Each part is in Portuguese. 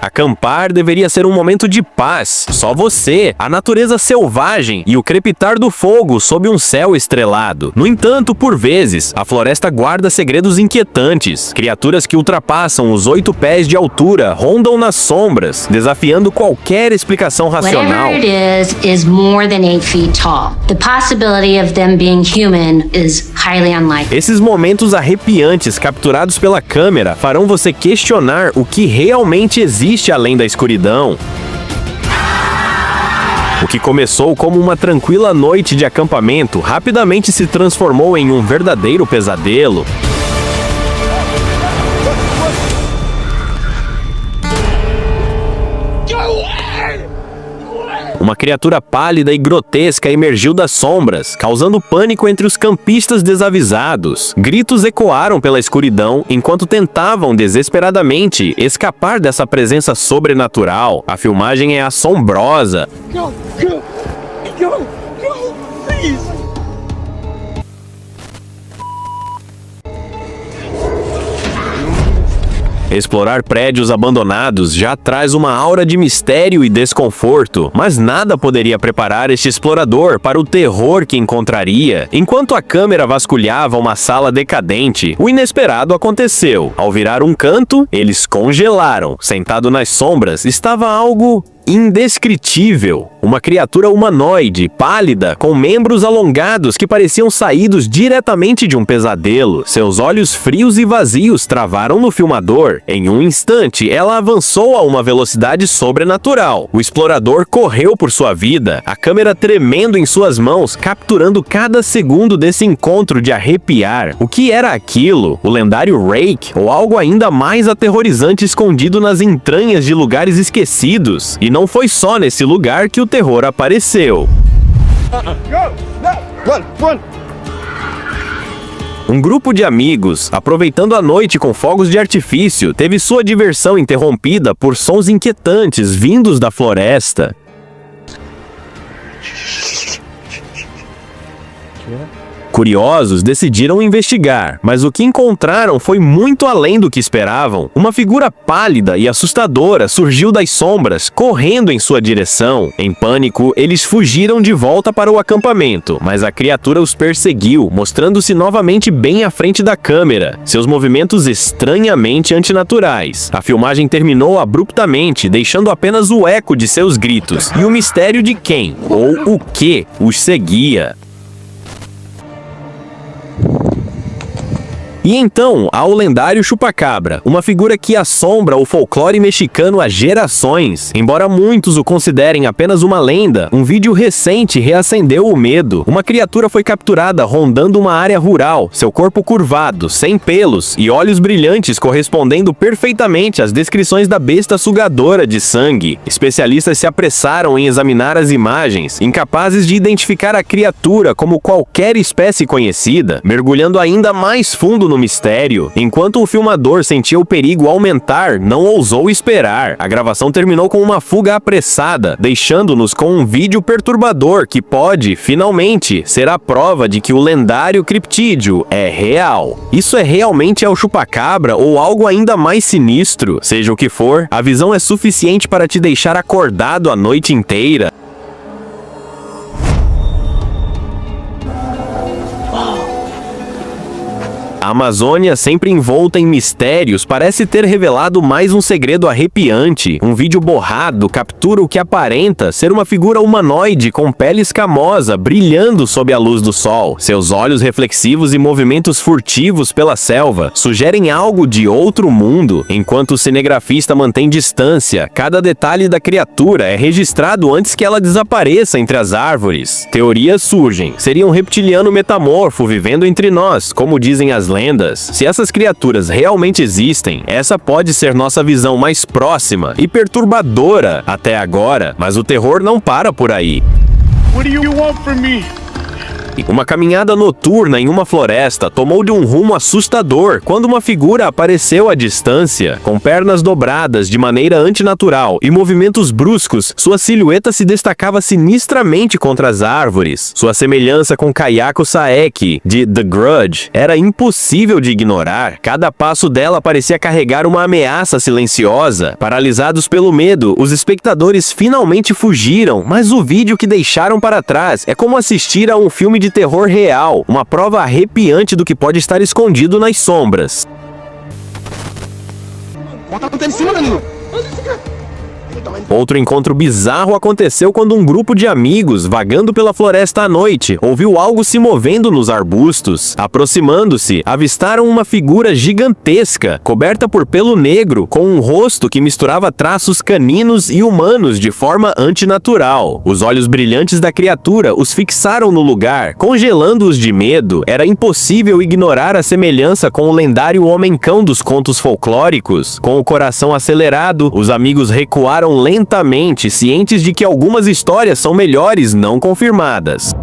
Acampar deveria ser um momento de paz. Só você, a natureza selvagem e o crepitar do fogo sob um céu estrelado. No entanto, por vezes, a floresta guarda segredos inquietantes. Criaturas que ultrapassam os 8 pés de altura rondam nas sombras, desafiando qualquer explicação racional. Whatever it is more than 8 feet tall. The possibility of them being human is highly unlikely. Esses momentos arrepiantes capturados pela câmera farão você questionar o que realmente existe além da escuridão. O que começou como uma tranquila noite de acampamento rapidamente se transformou em um verdadeiro pesadelo. Uma criatura pálida e grotesca emergiu das sombras, causando pânico entre os campistas desavisados. Gritos ecoaram pela escuridão enquanto tentavam desesperadamente escapar dessa presença sobrenatural. A filmagem é assombrosa. Please. Explorar prédios abandonados já traz uma aura de mistério e desconforto, mas nada poderia preparar este explorador para o terror que encontraria. Enquanto a câmera vasculhava uma sala decadente, o inesperado aconteceu. Ao virar um canto, eles congelaram. Sentado nas sombras estava algo indescritível. Uma criatura humanoide, pálida, com membros alongados que pareciam saídos diretamente de um pesadelo. Seus olhos frios e vazios travaram no filmador. Em um instante, ela avançou a uma velocidade sobrenatural. O explorador correu por sua vida, a câmera tremendo em suas mãos, capturando cada segundo desse encontro de arrepiar. O que era aquilo? O lendário Rake? Ou algo ainda mais aterrorizante escondido nas entranhas de lugares esquecidos? E não foi só nesse lugar que o terror apareceu. Um grupo de amigos, aproveitando a noite com fogos de artifício, teve sua diversão interrompida por sons inquietantes vindos da floresta. Curiosos, decidiram investigar, mas o que encontraram foi muito além do que esperavam. Uma figura pálida e assustadora surgiu das sombras, correndo em sua direção. Em pânico, eles fugiram de volta para o acampamento, mas a criatura os perseguiu, mostrando-se novamente bem à frente da câmera, seus movimentos estranhamente antinaturais. A filmagem terminou abruptamente, deixando apenas o eco de seus gritos e o mistério de quem ou o que os seguia. E então, há o lendário Chupacabra, uma figura que assombra o folclore mexicano há gerações. Embora muitos o considerem apenas uma lenda, um vídeo recente reacendeu o medo. Uma criatura foi capturada rondando uma área rural, seu corpo curvado, sem pelos e olhos brilhantes correspondendo perfeitamente às descrições da besta sugadora de sangue. Especialistas se apressaram em examinar as imagens, incapazes de identificar a criatura como qualquer espécie conhecida, mergulhando ainda mais fundo no mistério. Enquanto o filmador sentia o perigo aumentar, não ousou esperar. A gravação terminou com uma fuga apressada, deixando-nos com um vídeo perturbador que pode, finalmente, ser a prova de que o lendário criptídeo é real. Isso é realmente o Chupacabra ou algo ainda mais sinistro? Seja o que for, a visão é suficiente para te deixar acordado a noite inteira. A Amazônia, sempre envolta em mistérios, parece ter revelado mais um segredo arrepiante. Um vídeo borrado captura o que aparenta ser uma figura humanoide com pele escamosa, brilhando sob a luz do sol. Seus olhos reflexivos e movimentos furtivos pela selva sugerem algo de outro mundo. Enquanto o cinegrafista mantém distância, cada detalhe da criatura é registrado antes que ela desapareça entre as árvores. Teorias surgem. Seria um reptiliano metamorfo vivendo entre nós, como dizem as lendas. Se essas criaturas realmente existem, essa pode ser nossa visão mais próxima e perturbadora até agora, mas o terror não para por aí. What do you want from me? Uma caminhada noturna em uma floresta tomou de um rumo assustador quando uma figura apareceu à distância. Com pernas dobradas de maneira antinatural e movimentos bruscos, sua silhueta se destacava sinistramente contra as árvores. Sua semelhança com Kayako Saeki, de The Grudge, era impossível de ignorar. Cada passo dela parecia carregar uma ameaça silenciosa. Paralisados pelo medo, os espectadores finalmente fugiram, mas o vídeo que deixaram para trás é como assistir a um filme de terror real, uma prova arrepiante do que pode estar escondido nas sombras. Bota a em cima, Danilo! Outro encontro bizarro aconteceu quando um grupo de amigos, vagando pela floresta à noite, ouviu algo se movendo nos arbustos. Aproximando-se, avistaram uma figura gigantesca, coberta por pelo negro, com um rosto que misturava traços caninos e humanos de forma antinatural. Os olhos brilhantes da criatura os fixaram no lugar, congelando-os de medo. Era impossível ignorar a semelhança com o lendário homem-cão dos contos folclóricos. Com o coração acelerado, os amigos recuaram lentamente, cientes de que algumas histórias são melhores não confirmadas.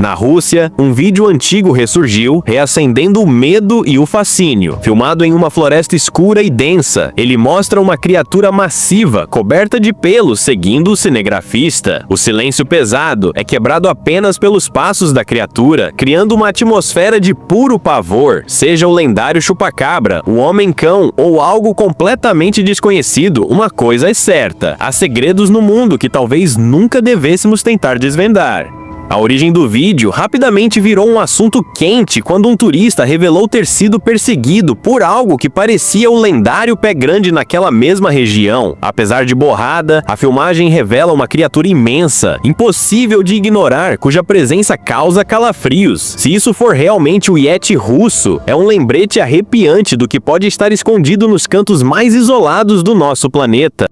Na Rússia, um vídeo antigo ressurgiu, reacendendo o medo e o fascínio. Filmado em uma floresta escura e densa, ele mostra uma criatura massiva, coberta de pelos, seguindo o cinegrafista. O silêncio pesado é quebrado apenas pelos passos da criatura, criando uma atmosfera de puro pavor. Seja o lendário chupacabra, o homem-cão ou algo completamente desconhecido, uma coisa é certa: há segredos no mundo que talvez nunca devêssemos tentar desvendar. A origem do vídeo rapidamente virou um assunto quente quando um turista revelou ter sido perseguido por algo que parecia o lendário pé grande naquela mesma região. Apesar de borrada, a filmagem revela uma criatura imensa, impossível de ignorar, cuja presença causa calafrios. Se isso for realmente o Yeti russo, é um lembrete arrepiante do que pode estar escondido nos cantos mais isolados do nosso planeta.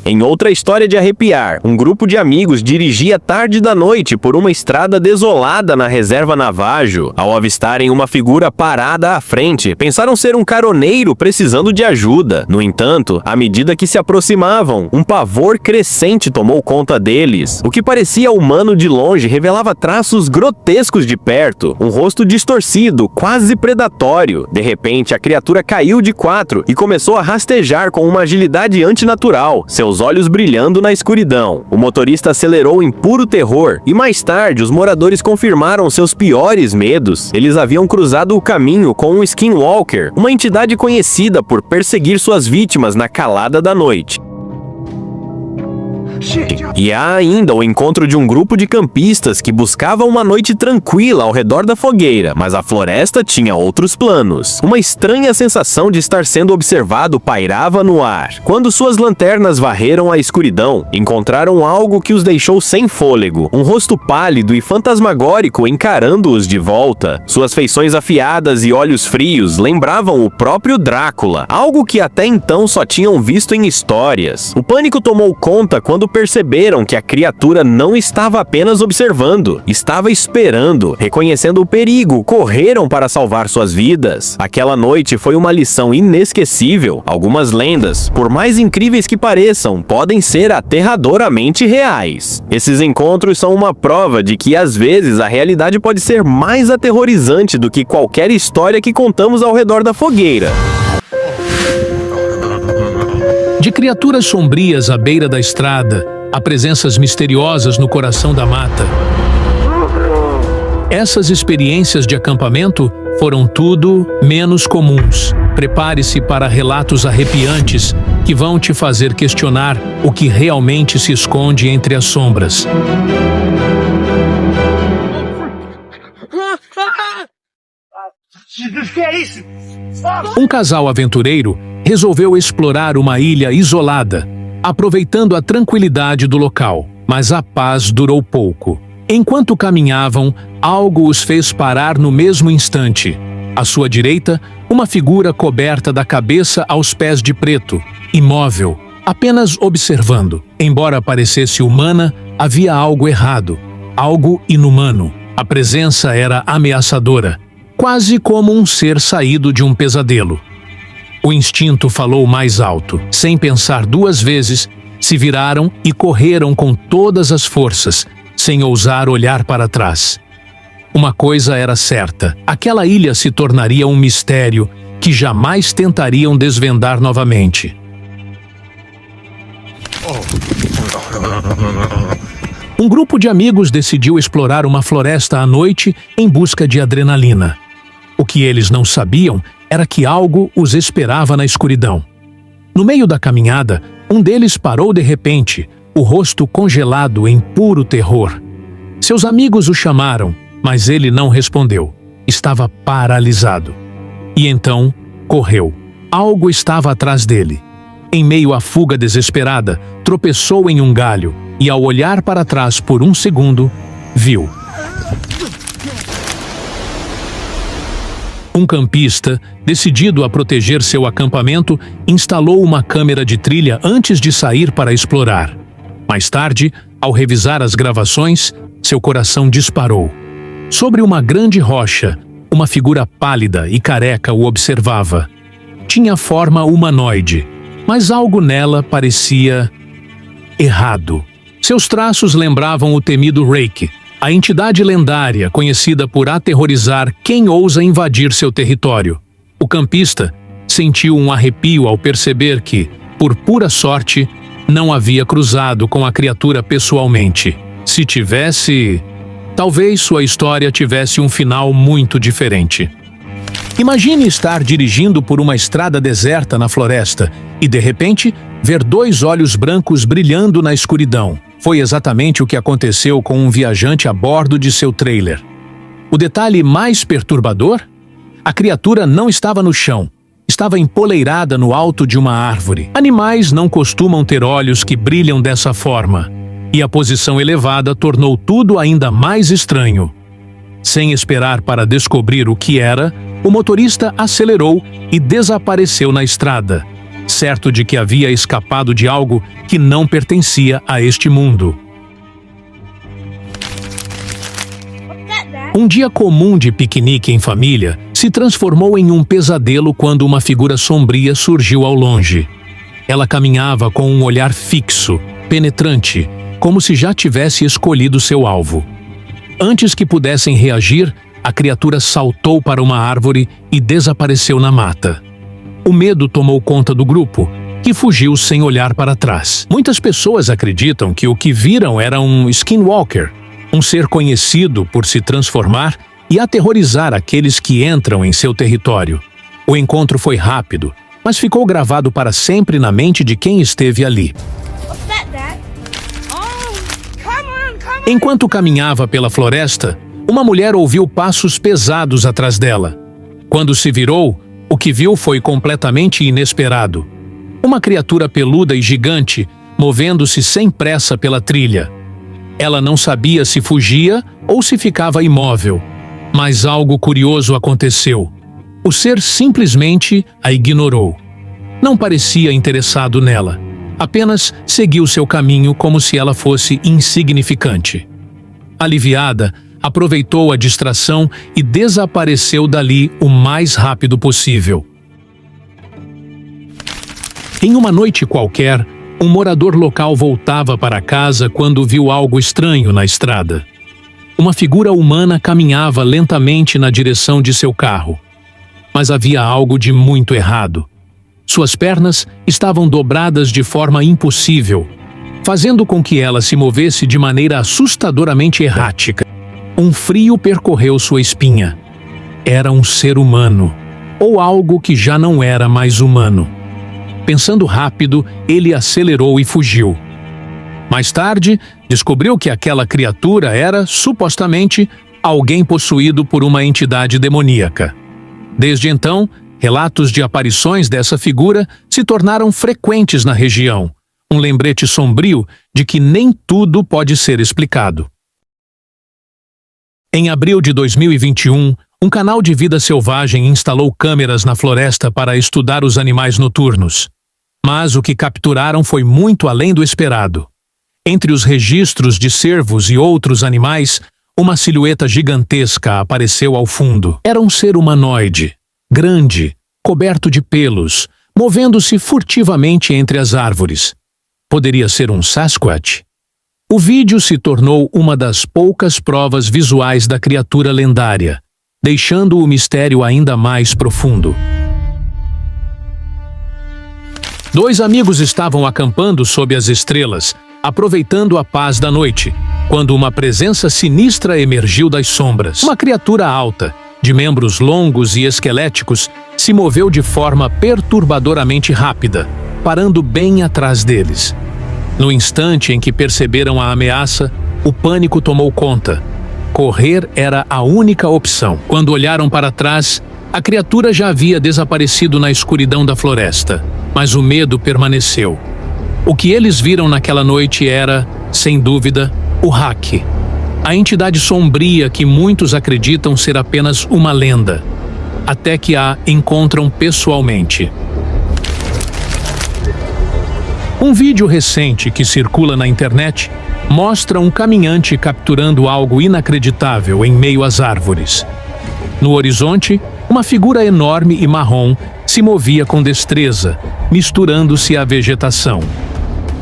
Em outra história de arrepiar, um grupo de amigos dirigia tarde da noite por uma estrada desolada na reserva Navajo. Ao avistarem uma figura parada à frente, pensaram ser um caroneiro precisando de ajuda. No entanto, à medida que se aproximavam, um pavor crescente tomou conta deles. O que parecia humano de longe revelava traços grotescos de perto, um rosto distorcido, quase predatório. De repente, a criatura caiu de quatro e começou a rastejar com uma agilidade antinatural, seus olhos brilhando na escuridão. O motorista acelerou em puro terror e mais tarde os moradores confirmaram seus piores medos. Eles haviam cruzado o caminho com um skinwalker, uma entidade conhecida por perseguir suas vítimas na calada da noite. E há ainda o encontro de um grupo de campistas que buscavam uma noite tranquila ao redor da fogueira, mas a floresta tinha outros planos. Uma estranha sensação de estar sendo observado pairava no ar. Quando suas lanternas varreram a escuridão, encontraram algo que os deixou sem fôlego, um rosto pálido e fantasmagórico encarando-os de volta. Suas feições afiadas e olhos frios lembravam o próprio Drácula, algo que até então só tinham visto em histórias. O pânico tomou conta quando perceberam que a criatura não estava apenas observando, estava esperando. Reconhecendo o perigo, correram para salvar suas vidas. Aquela noite foi uma lição inesquecível. Algumas lendas, por mais incríveis que pareçam, podem ser aterradoramente reais. Esses encontros são uma prova de que às vezes a realidade pode ser mais aterrorizante do que qualquer história que contamos ao redor da fogueira. De criaturas sombrias à beira da estrada, a presenças misteriosas no coração da mata. Essas experiências de acampamento foram tudo menos comuns. Prepare-se para relatos arrepiantes que vão te fazer questionar o que realmente se esconde entre as sombras. Um casal aventureiro resolveu explorar uma ilha isolada, aproveitando a tranquilidade do local, mas a paz durou pouco. Enquanto caminhavam, algo os fez parar no mesmo instante. À sua direita, uma figura coberta da cabeça aos pés de preto, imóvel, apenas observando. Embora parecesse humana, havia algo errado, algo inumano. A presença era ameaçadora, quase como um ser saído de um pesadelo. O instinto falou mais alto. Sem pensar duas vezes, Se viraram e correram com todas as forças, sem ousar olhar para trás. Uma coisa era certa: aquela ilha se tornaria um mistério que jamais tentariam desvendar novamente. Um grupo de amigos decidiu explorar uma floresta à noite em busca de adrenalina. O que eles não sabiam era que algo os esperava na escuridão. No meio da caminhada, um deles parou de repente, o rosto congelado em puro terror. Seus amigos o chamaram, mas ele não respondeu. Estava paralisado. E então, correu. Algo estava atrás dele. Em meio à fuga desesperada, tropeçou em um galho e, ao olhar para trás por um segundo, viu. Um campista, decidido a proteger seu acampamento, instalou uma câmera de trilha antes de sair para explorar. Mais tarde, ao revisar as gravações, seu coração disparou. Sobre uma grande rocha, uma figura pálida e careca o observava. Tinha forma humanoide, mas algo nela parecia errado. Seus traços lembravam o temido Rake, a entidade lendária conhecida por aterrorizar quem ousa invadir seu território. O campista sentiu um arrepio ao perceber que, por pura sorte, não havia cruzado com a criatura pessoalmente. Se tivesse, talvez sua história tivesse um final muito diferente. Imagine estar dirigindo por uma estrada deserta na floresta e, de repente, ver dois olhos brancos brilhando na escuridão. Foi exatamente o que aconteceu com um viajante a bordo de seu trailer. O detalhe mais perturbador? A criatura não estava no chão. Estava empoleirada no alto de uma árvore. Animais não costumam ter olhos que brilham dessa forma. E a posição elevada tornou tudo ainda mais estranho. Sem esperar para descobrir o que era, o motorista acelerou e desapareceu na estrada, certo de que havia escapado de algo que não pertencia a este mundo. Um dia comum de piquenique em família se transformou em um pesadelo quando uma figura sombria surgiu ao longe. Ela caminhava com um olhar fixo, penetrante, como se já tivesse escolhido seu alvo. Antes que pudessem reagir, a criatura saltou para uma árvore e desapareceu na mata. O medo tomou conta do grupo, que fugiu sem olhar para trás. Muitas pessoas acreditam que o que viram era um skinwalker, um ser conhecido por se transformar e aterrorizar aqueles que entram em seu território. O encontro foi rápido, mas ficou gravado para sempre na mente de quem esteve ali. Enquanto caminhava pela floresta, uma mulher ouviu passos pesados atrás dela. Quando se virou, o que viu foi completamente inesperado. Uma criatura peluda e gigante, movendo-se sem pressa pela trilha. Ela não sabia se fugia ou se ficava imóvel. Mas algo curioso aconteceu. O ser simplesmente a ignorou. Não parecia interessado nela. Apenas seguiu seu caminho como se ela fosse insignificante. Aliviada, aproveitou a distração e desapareceu dali o mais rápido possível. Em uma noite qualquer, um morador local voltava para casa quando viu algo estranho na estrada. Uma figura humana caminhava lentamente na direção de seu carro. Mas havia algo de muito errado. Suas pernas estavam dobradas de forma impossível, fazendo com que ela se movesse de maneira assustadoramente errática. Um frio percorreu sua espinha. Era um ser humano, ou algo que já não era mais humano. Pensando rápido, ele acelerou e fugiu. Mais tarde, descobriu que aquela criatura era, supostamente, alguém possuído por uma entidade demoníaca. Desde então, relatos de aparições dessa figura se tornaram frequentes na região, um lembrete sombrio de que nem tudo pode ser explicado. Em abril de 2021, um canal de vida selvagem instalou câmeras na floresta para estudar os animais noturnos. Mas o que capturaram foi muito além do esperado. Entre os registros de cervos e outros animais, uma silhueta gigantesca apareceu ao fundo. Era um ser humanoide, grande, coberto de pelos, movendo-se furtivamente entre as árvores. Poderia ser um Sasquatch? O vídeo se tornou uma das poucas provas visuais da criatura lendária, deixando o mistério ainda mais profundo. Dois amigos estavam acampando sob as estrelas, aproveitando a paz da noite, quando uma presença sinistra emergiu das sombras. Uma criatura alta, de membros longos e esqueléticos, se moveu de forma perturbadoramente rápida, parando bem atrás deles. No instante em que perceberam a ameaça, o pânico tomou conta. Correr era a única opção. Quando olharam para trás, a criatura já havia desaparecido na escuridão da floresta, mas o medo permaneceu. O que eles viram naquela noite era, sem dúvida, o Haki, a entidade sombria que muitos acreditam ser apenas uma lenda, até que a encontram pessoalmente. Um vídeo recente que circula na internet mostra um caminhante capturando algo inacreditável em meio às árvores. No horizonte, uma figura enorme e marrom se movia com destreza, misturando-se à vegetação.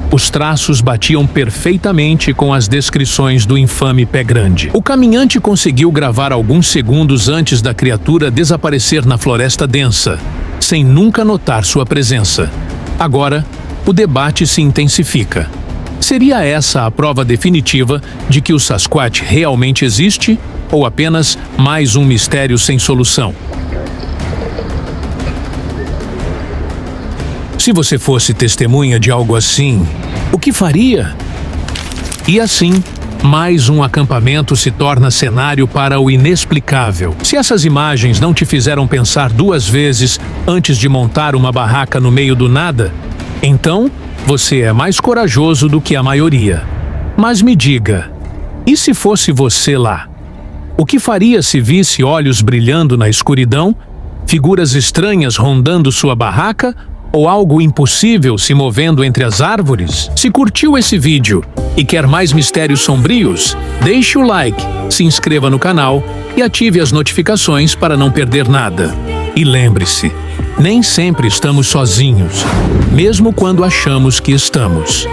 Os traços batiam perfeitamente com as descrições do infame pé grande. O caminhante conseguiu gravar alguns segundos antes da criatura desaparecer na floresta densa, sem nunca notar sua presença. Agora, o debate se intensifica. Seria essa a prova definitiva de que o Sasquatch realmente existe ou apenas mais um mistério sem solução? Se você fosse testemunha de algo assim, o que faria? E assim, mais um acampamento se torna cenário para o inexplicável. Se essas imagens não te fizeram pensar duas vezes antes de montar uma barraca no meio do nada, então você é mais corajoso do que a maioria. Mas me diga, e se fosse você lá? O que faria se visse olhos brilhando na escuridão, figuras estranhas rondando sua barraca ou algo impossível se movendo entre as árvores? Se curtiu esse vídeo e quer mais mistérios sombrios, deixe o like, se inscreva no canal e ative as notificações para não perder nada. E lembre-se, nem sempre estamos sozinhos, mesmo quando achamos que estamos.